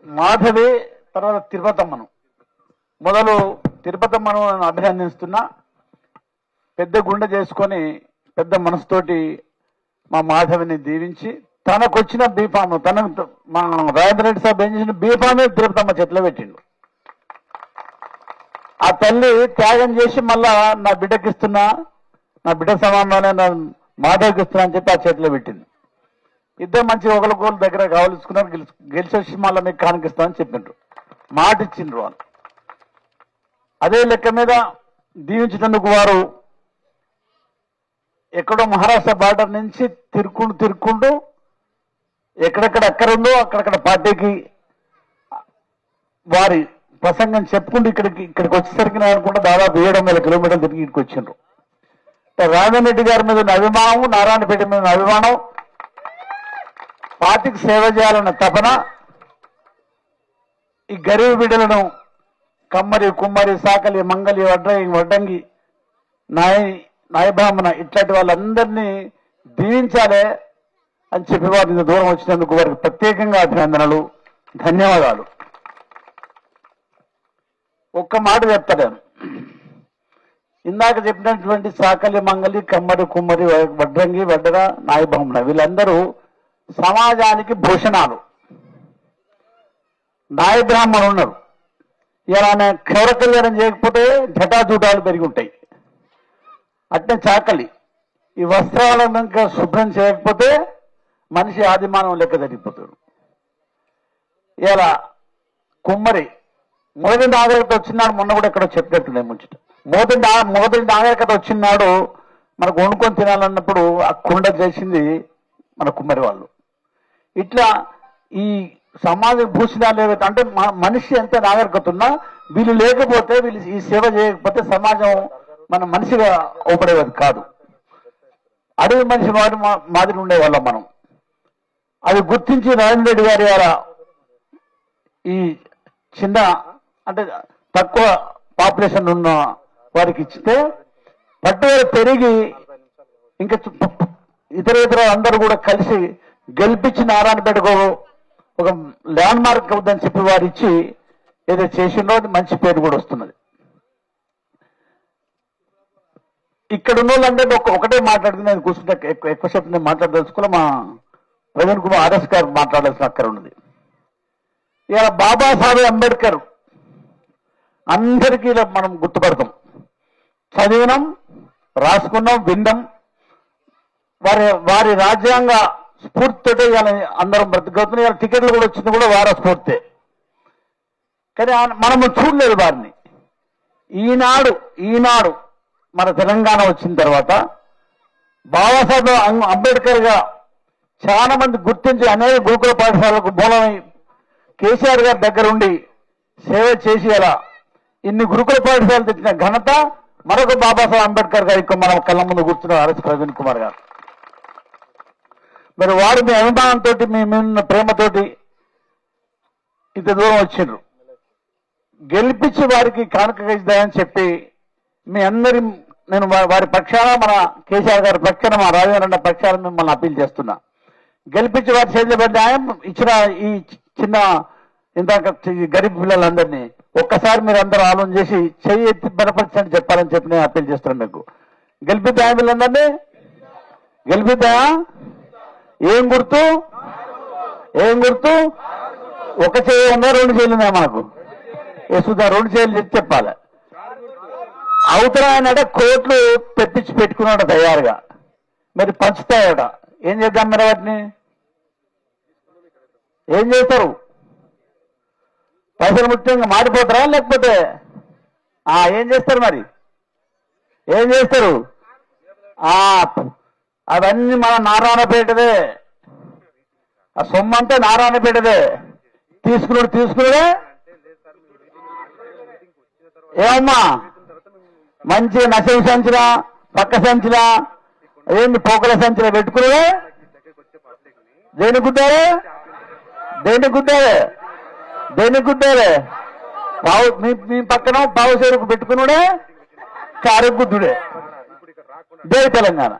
మాధవి తర్వాత తిరుపతమ్మను మొదలు తిరుపతమ్మను అభినందిస్తున్నా. పెద్ద గుండె చేసుకొని పెద్ద మనసుతోటి మా మాధవిని దీవించి తనకొచ్చిన బీఫామ్ మా రాజేంద్ర రెడ్డి సాబ్ ఏం చేసిన బీఫామే తిరుపతమ్మ చేతిలో పెట్టిండు. ఆ తల్లి త్యాగం చేసి మళ్ళా నా బిడ్డకి ఇస్తున్నా, నా బిడ్డ సమానంలోనే నా మాధవికి ఇస్తున్నా అని చెప్పి ఆ చేతిలో పెట్టింది. ఇద్దరు మంచి ఒకరికొకరు దగ్గర కావాల్సుకున్నారు. గెలిచి వచ్చి మళ్ళీ మీకు కానికిస్తామని చెప్పిండ్రు, మాట ఇచ్చిండ్రు వాళ్ళు. అదే లెక్క మీద దీవించినందుకు వారు ఎక్కడో మహారాష్ట్ర బార్డర్ నుంచి తిరుక్కుంటూ ఎక్కడెక్కడ అక్కరుందో అక్కడక్కడ పార్టీకి వారి ప్రసంగం చెప్పుకుంటూ ఇక్కడికి వచ్చేసరికి నేను అనుకుంటా దాదాపు 700 కిలోమీటర్లు తిరిగి ఇక్కడికి వచ్చిండ్రు. రాజేంద్ర రెడ్డి గారి మీద ఉన్న అభిమానం, నారాయణపేట మీద ఉన్న అభిమానం, పార్టీకి సేవ చేయాలన్న తపన, ఈ గరీబ్ బిడ్డలను కమ్మరి, కుమ్మరి, సాకలి, మంగలి, వడ్డంగి, నాయబ్రాహ్మణ ఇట్లాంటి వాళ్ళందరినీ దీవించాలి అని చెప్పి వారి దూరం వచ్చినందుకు వారికి ప్రత్యేకంగా అభినందనలు, ధన్యవాదాలు. ఒక్క మాట చెప్తాను. ఇందాక చెప్పినటువంటి సాకలి, మంగలి, కమ్మరి, కుమ్మరి, వడ్రంగి, వడ్డర, నాయబ్రాహ్మణ వీళ్ళందరూ సమాజానికి భూషణాలు. నాయబ్రాహ్మణులు ఉన్నారు. ఇలా క్షౌర కళ్యాణం చేయకపోతే ఘటాజూటాలు పెరిగి ఉంటాయి. అట్నే చాకలి ఈ వస్త్రాలను శుభ్రం చేయకపోతే మనిషి ఆదిమానం లెక్క జరిగిపోతాడు. ఇలా కుమ్మరి మొదటి నాగరికత వచ్చినాడు. మొన్న కూడా ఎక్కడో చెప్పినట్టున్నాయి ముంచుట. మొదటి నాగరికత వచ్చినాడు మనకు వండుకొని తినాలన్నప్పుడు ఆ కుండ చేసింది మన కుమ్మరి వాళ్ళు. ఇట్లా ఈ సమాజ భూషణాలు ఏవైతే అంటే మనిషి ఎంత నాగరికత ఉన్నా వీళ్ళు లేకపోతే, వీళ్ళు ఈ సేవ చేయకపోతే సమాజం మన మనిషిగా ఉపడేది కాదు. అడవి మనిషి మాదిరి ఉండేవాళ్ళం మనం. అది గుర్తించి నరేంద్ర రెడ్డి గారి ఈ చిన్న అంటే తక్కువ పాపులేషన్ ఉన్న వారికి ఇచ్చితే పట్టుదల పెరిగి ఇంకా ఇతర అందరూ కూడా కలిసి గెలిపించి నారాయణపేటకు ఒక ల్యాండ్ మార్క్ అవుతుందని చెప్పి వారు ఇచ్చి ఏదో చేసిందో అది మంచి పేరు కూడా వస్తున్నది. ఇక్కడ ఉన్న వాళ్ళంటే ఒకటే మాట్లాడుతుంది. నేను కూర్చుంటే ఎక్కువసేపు నేను మాట్లాడదలుచుకున్నా. మా ప్రవీణ్ కుమార్ ఆర్ఎస్ గారు మాట్లాడాల్సిన అక్కడ ఉన్నది. ఇలా బాబాసాహెబ్ అంబేద్కర్ అందరికీ మనం గుర్తుపడతాం, చదివినాం, రాసుకున్నాం, విన్నాం. వారి రాజ్యాంగ స్ఫూర్తితో ఇలా అందరం బ్రతుకుతున్నాం. ఇలా టికెట్లు కూడా వచ్చింది కూడా వారి స్ఫూర్తే. కానీ మనము చూడలేదు వారిని. ఈనాడు మన తెలంగాణ వచ్చిన తర్వాత బాబాసాహెబ్ అంబేద్కర్ గా చాలా మంది గుర్తించి అనేక గురుకుల పాఠశాలకు మూలమై కేసీఆర్ గారి దగ్గరుండి సేవ చేసి అలా ఇన్ని గురుకుల పాఠశాలలు తెచ్చిన ఘనత మరొక బాబాసాహెబ్ అంబేద్కర్ గారికి మనం కళ్ళ ముందు కూర్చున్న ఆర్ఎస్ ప్రవీణ్ కుమార్ గారు. మరి వారు మీ అభిమానంతో, మీ మీద ప్రేమతోటి ఇంత దూరం వచ్చిండ్రు. గెలిపించి వారికి కానుకగా ఇద్దామని చెప్పి మీ అందరి నేను వారి పక్షాన, మన కేసీఆర్ గారి పక్షాన, మా రాజేంద్ర పక్షాన మిమ్మల్ని అప్పీల్ చేస్తున్నా. గెలిపించి వారి చేతిలో పెట్టి ఆయన ఇచ్చిన ఈ చిన్న ఇందాక గరీబ్ పిల్లలందరినీ ఒక్కసారి మీరు అందరూ ఆలోచన చేసి చెయ్యి ఎత్తి బలపరచని చెప్పాలని చెప్పి నేను అప్పీల్ చేస్తున్నాను మీకు. గెలిపిద్దా వీళ్ళందరినీ? గెలిపిద్దా? ఏం గుర్తు? ఒక చేయి ఉన్నా, 2 చేతులు ఉన్నాయి మనకు. సుధా 2 చేతులు చెప్పాలి. అవతల ఆయన కోట్లు తెప్పించి పెట్టుకున్నాడు తయారుగా. మరి పంచుతాయట. ఏం చేద్దాం మరి? వాటిని ఏం చేస్తారు? పైసలు ముఖ్యంగా మాడిపోతారా? లేకపోతే ఏం చేస్తారు? మరి ఏం చేస్తారు? అవన్నీ మన నారాయణపేటదే. ఆ సొమ్మంతా నారాయణపేటదే. తీసుకున్నాడే. ఏమమ్మా మంచి నశం సంచుల, పక్క సంచుల, ఏంది పోకల సంచుల పెట్టుకున్నాడే. దేనికి గుద్దారే? మీ పక్కన పావు సేరుకు పెట్టుకున్నాడే. కారు గుద్దుడే. జై తెలంగాణ.